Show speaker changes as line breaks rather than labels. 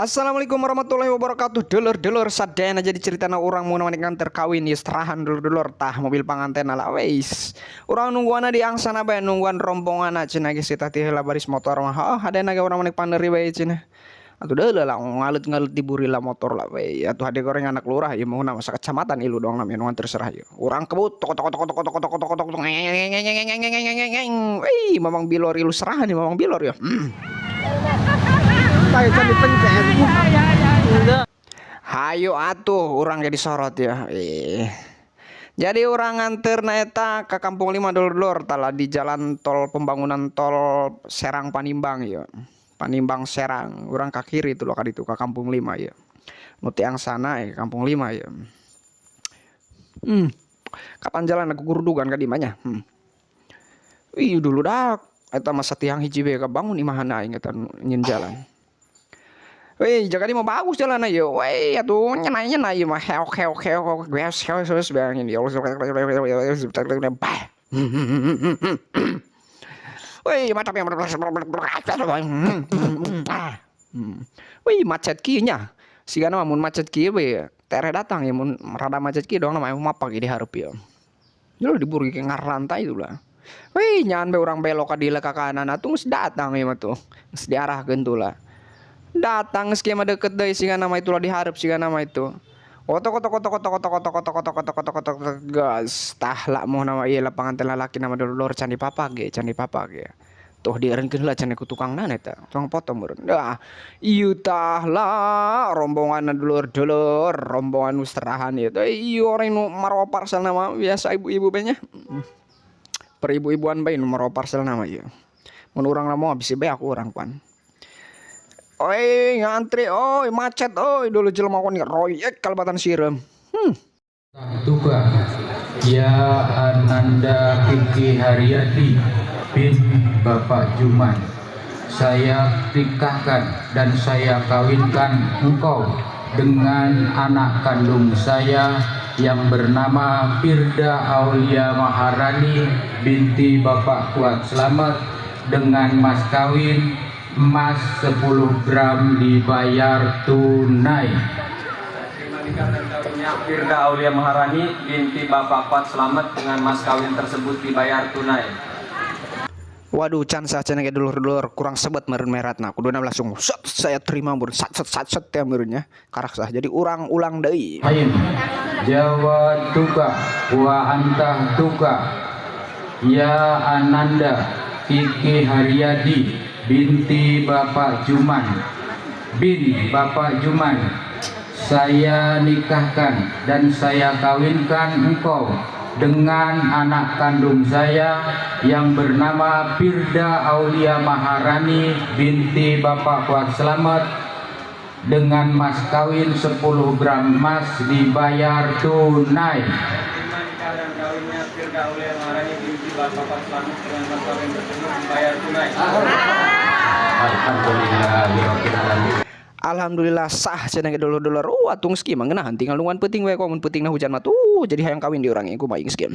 Assalamualaikum warahmatullahi wabarakatuh. Dulur-dulur sadayana jadi ceritana orang mau namakan terkawin ya serahan dulur-dulur tah mobil panganten ala weis. Orang nungguan di angsana bae nungguan rombongan cenah geus kita teh baris motor mah. Oh, ada naga orang manik paneri bae cenah. Atuh deuleuh lah ngalut-ngalut diburi lah motor lah bae. Atuh hade goreng anak lurah ieu mah masa kecamatan ilu doang namanya nuan terserah ieu. Urang kebut tok tok tok tok tok tok tok tok tok. Wih, mamang bilor ilu serahan nih mamang bilor ya.
Tayo can dipencet.
Hayo atuh orang jadi sorot ya. Jadi orang nganter naeta ke Kampung 5 dulur-dulur tala di jalan tol pembangunan tol Serang Panimbang ya. Panimbang Serang. Orang ke kiri itu loh kaditu ke Kampung 5 ya. Nuti yang sana Kampung 5 ya. Kapan jalan aku gurudugan ka di mana? Wih dulu dah eta masa tiang hiji bae bangun imahana aing eta nyin jalan. Wih, jaga di mau bagus jalan aja. Wih, atuh nyenai mah heo gas bayangin ya Allah. Wih, mantap ya. Wih, macet kieunya. Sigana mah mun macet kieu we tere datang ya mun rada macet kieu dong namanya mapak di hareup ya. Jadi diburu ke ngarantai itu lah. Wih, nyan be urang belok ka dieu ka kanan atuh geus datang ieu mah tuh. Geus diarahkeun tuh lah. Datang skema deket deh sih nama itulah diharap sih nama itu. Otok gas tah lah mau nama iya lapangan telalaki nama dulur candi papa ge. Tuh dieureunkeun lah candi ku tukang nana eta. Tukang potong meureun. Dah ieu tah lah rombongan dulur-dulur, rombongan nu serahan ieu teh ieu orang nu maroa parcel nama biasa ibu-ibu banyak. Peribu-ibuan bae nu maroa parcel nama ieu. Mun urang mah bisa bae aku urang pan. Oi ngantri, oi macet, oi dulu jelema kon royek kalbatan sireum.
Tuga ya Ananda Kiki Haryati bin Bapak Juman, saya nikahkan dan saya kawinkan engkau dengan anak kandung saya yang bernama Firda Aulia Maharani binti Bapak Kuat Selamat dengan mas kawin emas 10 gram dibayar tunai.
Firda Aulia Maharani binti Bapak Kuat Selamat dengan mas kawin tersebut dibayar tunai.
Waduh can cenah ge dulur-dulur kurang sebet meureun meratna kuduna langsung set saya terima meureun sat ya meureunnya karak sah jadi urang ulang deui.
Ain Jawa Tuga wa antah Tuga ya Ananda Kiki Haryadi binti Bapak Juman bin Bapak Juman, saya nikahkan dan saya kawinkan engkau dengan anak kandung saya yang bernama Firda Aulia Maharani binti Bapak Kuat Selamat dengan mas kawin 10 gram emas dibayar tunai. Firda Aulia Maharani binti Bapak Kuat Selamat dengan mas kawin tersebut dibayar tunai.
Alhamdulillah sah cenah ge dulur-dulur. Atung ski mah ngeunahan tinggal nungguan peuting we kok mun peutingna hujan mah tuh jadi hayang kawin di urang ieu kumaha geus kieu.